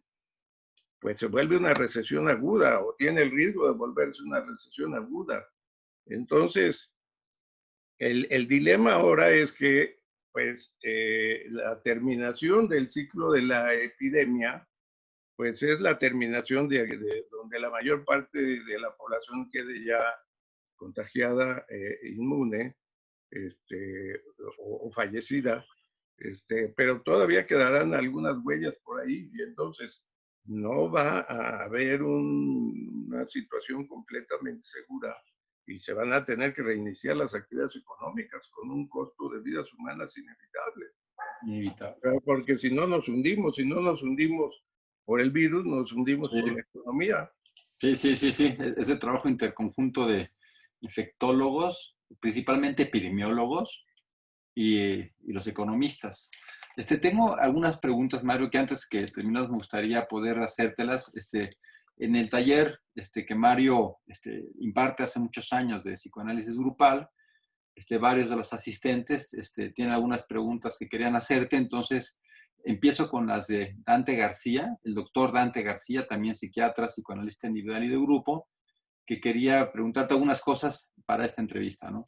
pues se vuelve una recesión aguda o tiene el riesgo de volverse una recesión aguda. Entonces, el dilema ahora es que pues la terminación del ciclo de la epidemia pues es la terminación de donde la mayor parte de la población quede ya contagiada, inmune, o fallecida, pero todavía quedarán algunas huellas por ahí y entonces no va a haber una situación completamente segura y se van a tener que reiniciar las actividades económicas con un costo de vidas humanas inevitable. inevitable. Porque si no nos hundimos por el virus, nos hundimos Sí, por la economía. sí, sí, sí, sí. Ese trabajo interconjunto de infectólogos, principalmente epidemiólogos y los economistas. Tengo algunas preguntas, Mario, que antes que terminemos me gustaría poder hacértelas. En el taller que Mario imparte hace muchos años de psicoanálisis grupal, varios de los asistentes tienen algunas preguntas que querían hacerte, entonces empiezo con las de Dante García, el doctor Dante García, también psiquiatra, psicoanalista individual y de grupo, que quería preguntarte algunas cosas para esta entrevista, ¿no?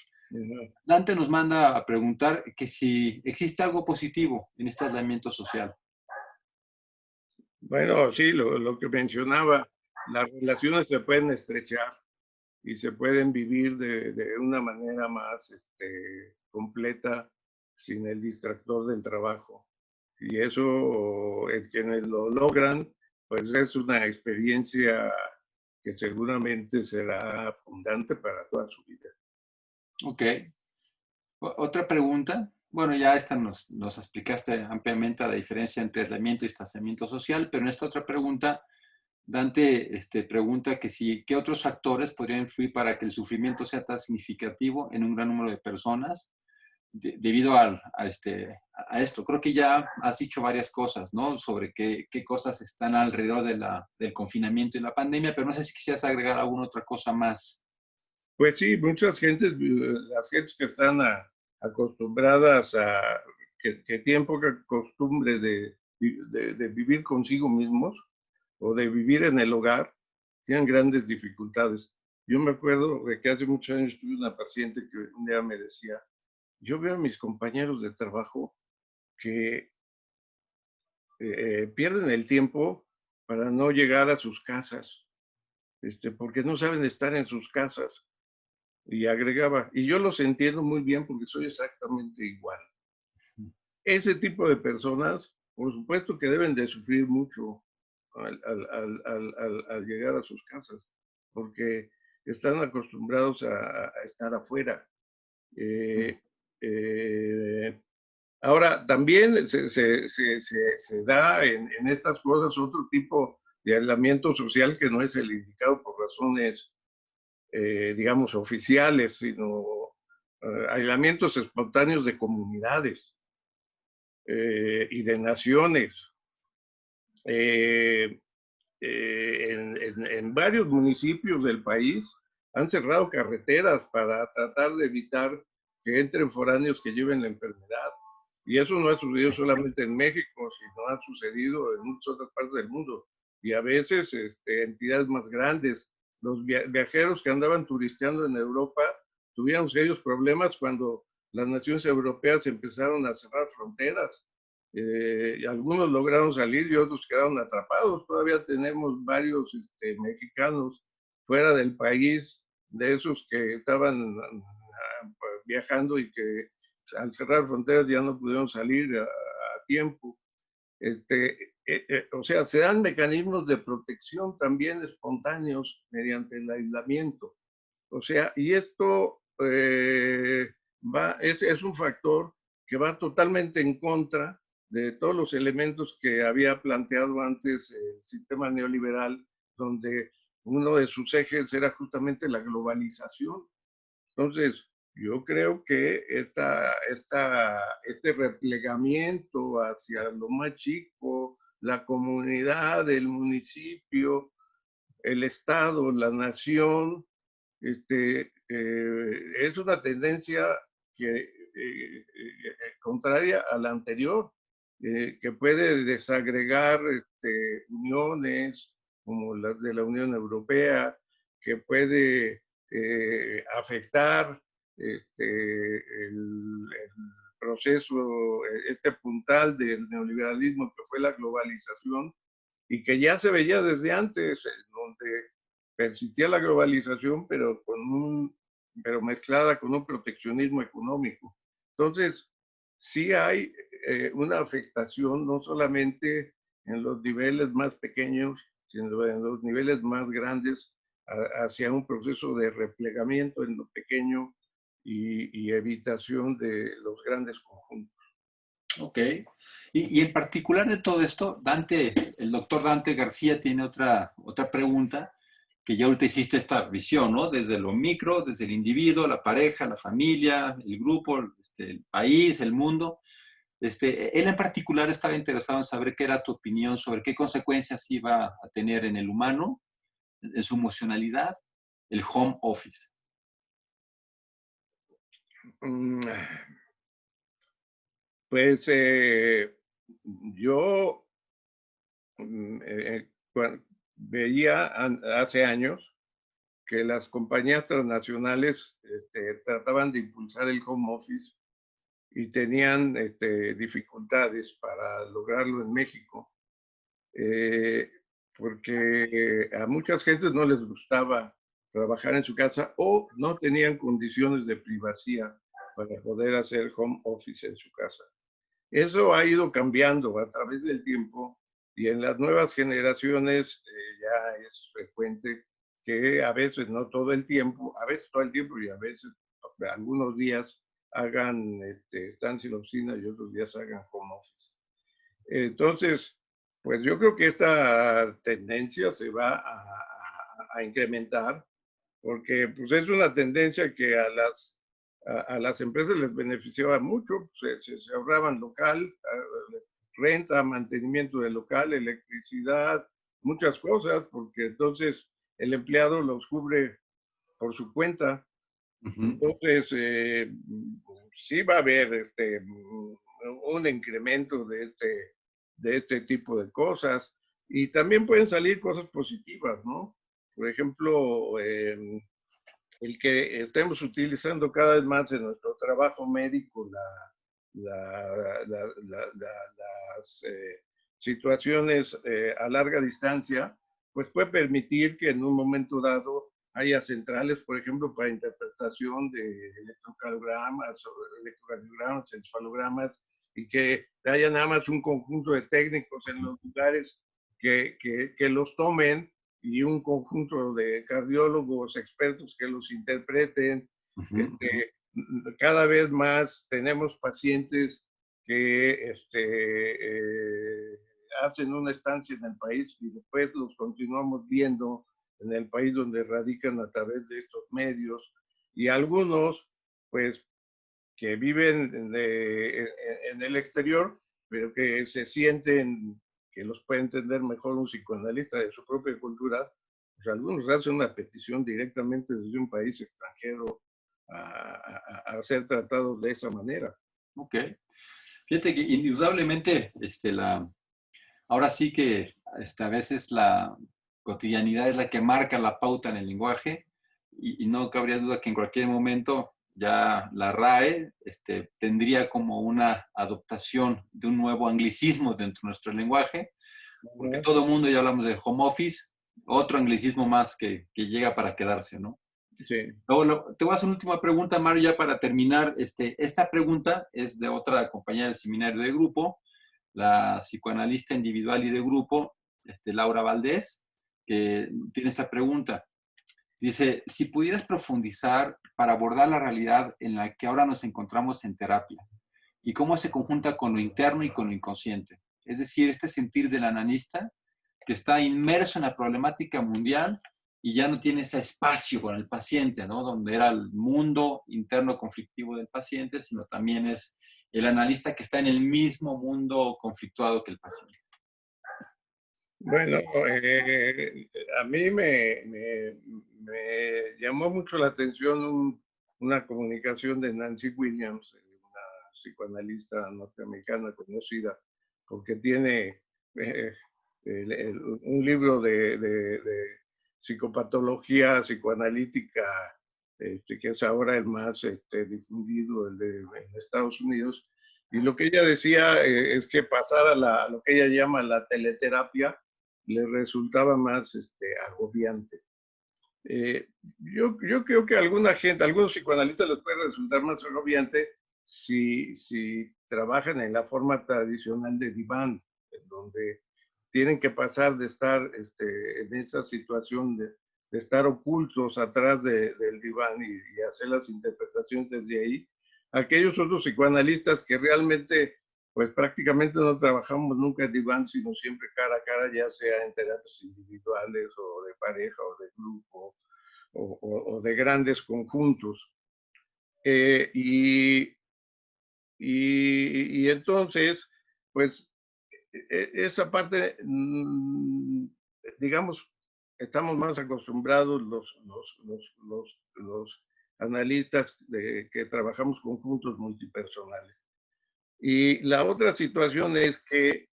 Dante nos manda a preguntar que si existe algo positivo en este aislamiento social. Bueno, sí, lo que mencionaba, las relaciones se pueden estrechar y se pueden vivir de una manera más completa sin el distractor del trabajo. Y eso, quienes lo logran, pues es una experiencia que seguramente será abundante para toda su vida. Ok. Otra pregunta. Bueno, ya esta nos explicaste ampliamente la diferencia entre aislamiento y distanciamiento social, pero en esta otra pregunta, Dante pregunta que si, ¿qué otros factores podrían influir para que el sufrimiento sea tan significativo en un gran número de personas debido a esto? Creo que ya has dicho varias cosas, ¿no? Sobre qué cosas están alrededor del confinamiento y la pandemia, pero no sé si quisieras agregar alguna otra cosa más. Pues sí, muchas gentes, las gentes que están acostumbradas que tienen poca costumbre de vivir consigo mismos o de vivir en el hogar, tienen grandes dificultades. Yo me acuerdo de que hace muchos años tuve una paciente que un día me decía, yo veo a mis compañeros de trabajo que pierden el tiempo para no llegar a sus casas, porque no saben estar en sus casas. Y agregaba, y yo los entiendo muy bien porque soy exactamente igual. Ese tipo de personas, por supuesto que deben de sufrir mucho al llegar a sus casas, porque están acostumbrados a estar afuera. Eh, eh, Ahora, también se da en estas cosas otro tipo de aislamiento social que no es el indicado por razones digamos, oficiales, sino aislamientos espontáneos de comunidades y de naciones. Eh, en varios municipios del país han cerrado carreteras para tratar de evitar que entren foráneos que lleven la enfermedad. Y eso no ha sucedido solamente en México, sino ha sucedido en muchas otras partes del mundo. Y a veces entidades más grandes, los viajeros que andaban turisteando en Europa tuvieron serios problemas cuando las naciones europeas empezaron a cerrar fronteras. Algunos lograron salir y otros quedaron atrapados. Todavía tenemos varios mexicanos fuera del país, de esos que estaban viajando y que al cerrar fronteras ya no pudieron salir a tiempo. O sea, se dan mecanismos de protección también espontáneos mediante el aislamiento. O sea, y esto es un factor que va totalmente en contra de todos los elementos que había planteado antes el sistema neoliberal, donde uno de sus ejes era justamente la globalización. Entonces, yo creo que este replegamiento hacia lo más chico, la comunidad, el municipio, el Estado, la nación, es una tendencia que, contraria a la anterior, que puede desagregar uniones como las de la Unión Europea, que puede afectar el proceso, este puntal del neoliberalismo que fue la globalización, y que ya se veía desde antes, donde persistía la globalización, pero mezclada con un proteccionismo económico. Entonces, sí hay una afectación no solamente en los niveles más pequeños, sino en los niveles más grandes hacia un proceso de replegamiento en lo pequeño y evitación de los grandes conjuntos. Ok. Y en particular de todo esto, el doctor Dante García tiene otra pregunta, que ya ahorita hiciste esta visión, ¿no? Desde lo micro, desde el individuo, la pareja, la familia, el grupo, el país, el mundo. Él en particular estaba interesado en saber qué era tu opinión sobre qué consecuencias iba a tener en el humano, en su emocionalidad, el home office. Mm, Pues yo veía hace años que las compañías transnacionales trataban de impulsar el home office y tenían dificultades para lograrlo en México, eh, porque a muchas gentes no les gustaba trabajar en su casa o no tenían condiciones de privacidad para poder hacer home office en su casa. Eso ha ido cambiando a través del tiempo y en las nuevas generaciones ya es frecuente que a veces, no todo el tiempo, a veces todo el tiempo y a veces algunos días hagan estancia en la oficina y otros días hagan home office. Entonces, pues yo creo que esta tendencia se va a incrementar porque pues es una tendencia que a las empresas les beneficiaba mucho, se ahorraban local, renta, mantenimiento del local, electricidad, muchas cosas, porque entonces el empleado los cubre por su cuenta. Ujú. Entonces, sí va a haber un incremento de este tipo de cosas y también pueden salir cosas positivas, ¿no? Por ejemplo, el que estemos utilizando cada vez más en nuestro trabajo médico las situaciones a larga distancia, pues puede permitir que en un momento dado haya centrales, por ejemplo, para interpretación de electrocardiogramas, encefalogramas, y que haya nada más un conjunto de técnicos en los lugares que los tomen y un conjunto de cardiólogos expertos que los interpreten. Ujú, ujú. Este, cada vez más tenemos pacientes que hacen una estancia en el país y después los continuamos viendo en el país donde radican a través de estos medios y algunos pues que viven en el exterior pero que se sienten que los puede entender mejor un psicoanalista de su propia cultura, pues algunos hacen una petición directamente desde un país extranjero a ser tratados de esa manera. Ok. Fíjate que indudablemente, ahora sí que a veces la cotidianidad es la que marca la pauta en el lenguaje y no cabría duda que en cualquier momento ya la RAE tendría como una adaptación de un nuevo anglicismo dentro de nuestro lenguaje, porque todo el mundo ya hablamos de home office, otro anglicismo más que llega para quedarse, ¿no? Sí. Luego, te voy a hacer una última pregunta, Mario, ya para terminar. Esta pregunta es de otra compañera del seminario de grupo, la psicoanalista individual y de grupo, Laura Valdés, que tiene esta pregunta. Dice, si pudieras profundizar para abordar la realidad en la que ahora nos encontramos en terapia y cómo se conjunta con lo interno y con lo inconsciente. Es decir, este sentir del analista que está inmerso en la problemática mundial y ya no tiene ese espacio con el paciente, ¿no? Donde era el mundo interno conflictivo del paciente, sino también es el analista que está en el mismo mundo conflictuado que el paciente. Bueno, a mí me llamó mucho la atención una comunicación de Nancy Williams, una psicoanalista norteamericana conocida, porque tiene un libro de psicopatología psicoanalítica, que es ahora el más difundido, en Estados Unidos. Y lo que ella decía es que pasar a lo que ella llama la teleterapia, le resultaba más agobiante. Eh, yo creo que a alguna gente, a algunos psicoanalistas les puede resultar más agobiante si trabajan en la forma tradicional de diván, en donde tienen que pasar de estar en esa situación de estar ocultos atrás del diván y hacer las interpretaciones desde ahí. Aquellos otros psicoanalistas que realmente pues prácticamente no trabajamos nunca en diván, sino siempre cara a cara, ya sea en terapias individuales o de pareja o de grupo o de grandes conjuntos. Eh, y, y entonces, pues esa parte, digamos, estamos más acostumbrados los analistas que trabajamos conjuntos multipersonales. Y la otra situación es que,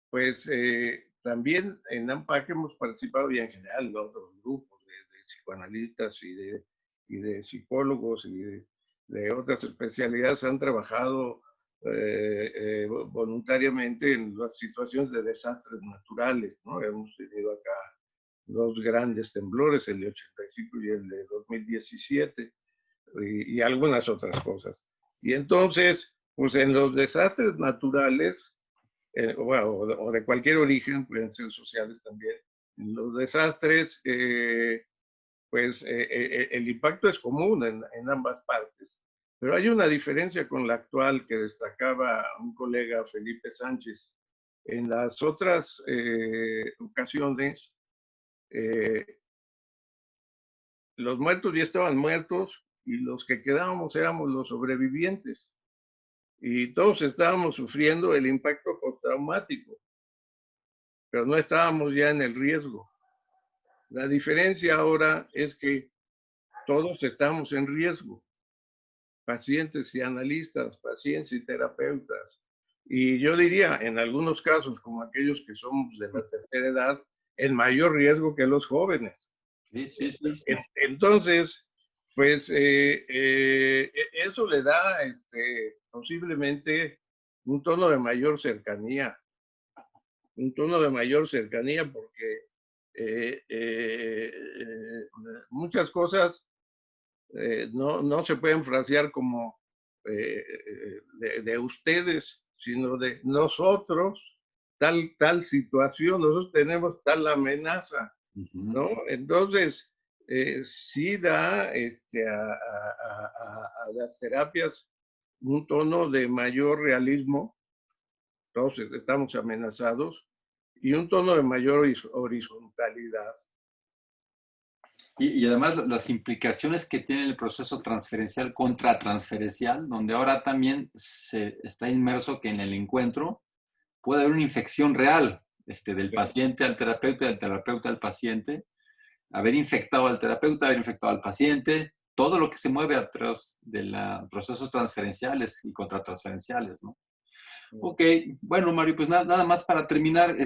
pues, también en AMPAC hemos participado y en general en otros grupos de psicoanalistas y de psicólogos de otras especialidades han trabajado voluntariamente en las situaciones de desastres naturales, ¿no? Hemos tenido acá dos grandes temblores, el de 85 y el de 2017, y algunas otras cosas. Y entonces, pues en los desastres naturales, bueno, o de cualquier origen, pueden ser sociales también, en los desastres, pues el impacto es común en ambas partes. Pero hay una diferencia con la actual que destacaba un colega, Felipe Sánchez. En las otras ocasiones, eh, los muertos ya estaban muertos y los que quedábamos éramos los sobrevivientes. Y todos estábamos sufriendo el impacto postraumático, pero no estábamos ya en el riesgo. La diferencia ahora es que todos estamos en riesgo, pacientes y analistas, pacientes y terapeutas. Y yo diría, en algunos casos, como aquellos que somos de la tercera edad, en mayor riesgo que los jóvenes. Sí, sí, sí, sí. Entonces, pues eso le da posiblemente un tono de mayor cercanía, porque muchas cosas no se pueden frasear como de ustedes, sino de nosotros, tal situación, nosotros tenemos tal amenaza, ¿no? Entonces, sí da a las terapias un tono de mayor realismo, todos estamos amenazados, y un tono de mayor horizontalidad. Y además las implicaciones que tiene el proceso transferencial contra transferencial, donde ahora también se está inmerso que en el encuentro puede haber una infección real del paciente al terapeuta y del terapeuta al paciente, haber infectado al terapeuta, haber infectado al paciente, todo lo que se mueve atrás de los procesos transferenciales y contratransferenciales, ¿no? Ok, bueno, Mario, pues nada más para terminar,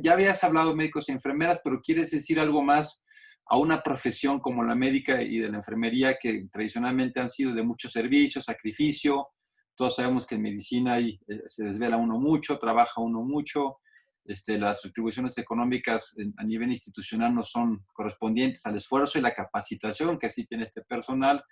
ya habías hablado de médicos y enfermeras, pero ¿quieres decir algo más a una profesión como la médica y de la enfermería que tradicionalmente han sido de mucho servicio, sacrificio? Todos sabemos que en medicina se desvela uno mucho, trabaja uno mucho, las retribuciones económicas a nivel institucional no son correspondientes al esfuerzo y la capacitación que sí tiene este personal,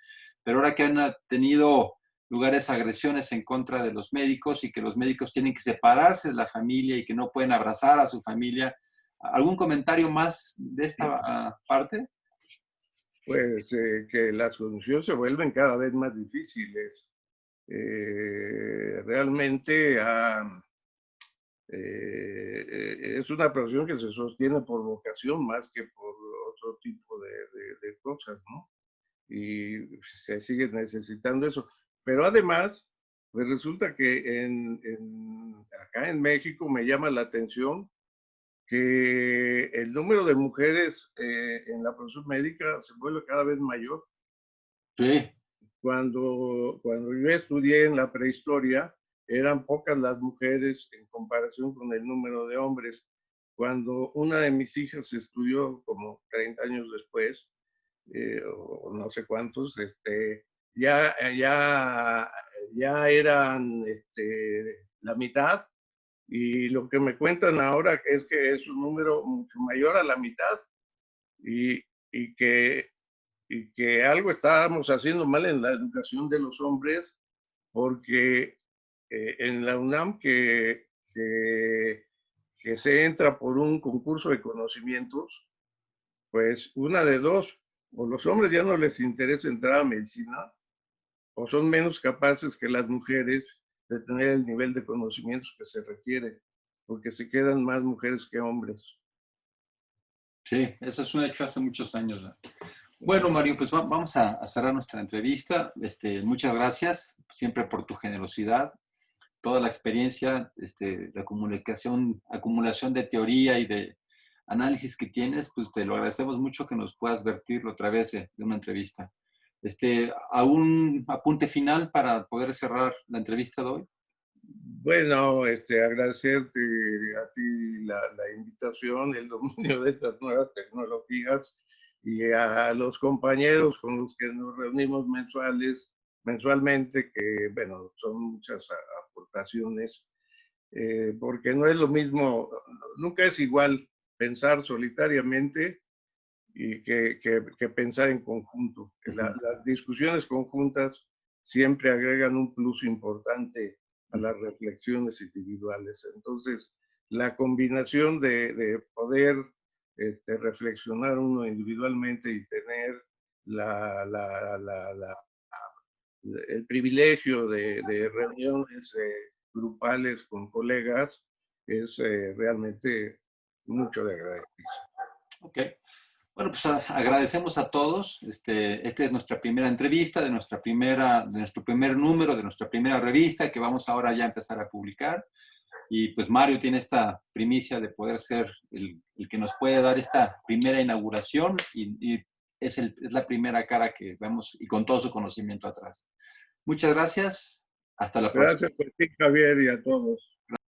pero ahora que han tenido lugares agresiones en contra de los médicos y que los médicos tienen que separarse de la familia y que no pueden abrazar a su familia. ¿Algún comentario más de esta parte? Pues que las condiciones se vuelven cada vez más difíciles. Realmente es una profesión que se sostiene por vocación más que por otro tipo de cosas, ¿no? Y se sigue necesitando eso. Pero además, pues resulta que acá en México me llama la atención que el número de mujeres en la profesión médica se vuelve cada vez mayor. Sí. Cuando yo estudié en la prehistoria, eran pocas las mujeres en comparación con el número de hombres. Cuando una de mis hijas estudió como 30 años después, o no sé cuántos, ya, ya, ya eran la mitad, y lo que me cuentan ahora es que es un número mucho mayor a la mitad, y, y que y que algo estábamos haciendo mal en la educación de los hombres, porque en la UNAM que se entra por un concurso de conocimientos, pues una de dos, o los hombres ya no les interesa entrar a medicina, o son menos capaces que las mujeres de tener el nivel de conocimientos que se requiere, porque se quedan más mujeres que hombres. Sí, eso es un hecho hace muchos años, ¿no? Bueno, Mario, pues vamos a cerrar nuestra entrevista. Muchas gracias siempre por tu generosidad, toda la experiencia, la acumulación de teoría y de análisis que tienes, pues te lo agradecemos mucho que nos puedas vertirlo a través de una entrevista. ¿Algún apunte final para poder cerrar la entrevista de hoy? Bueno, agradecerte a ti la invitación, el dominio de estas nuevas tecnologías y a los compañeros con los que nos reunimos mensualmente, que, bueno, son muchas aportaciones, porque no es lo mismo, nunca es igual pensar solitariamente y que pensar en conjunto. Las discusiones conjuntas siempre agregan un plus importante a las reflexiones individuales. Entonces, la combinación de poder reflexionar uno individualmente y tener la, la, la, la, el privilegio de reuniones grupales con colegas es realmente mucho de agradecerse. Ok. Bueno, pues agradecemos a todos. Esta es nuestra primera entrevista de nuestro primer número, de nuestra primera revista que vamos ahora ya a empezar a publicar. Y pues Mario tiene esta primicia de poder ser el que nos puede dar esta primera inauguración y es la primera cara que vemos y con todo su conocimiento atrás. Muchas gracias. Hasta la próxima. Gracias a ti, Javier, y a todos.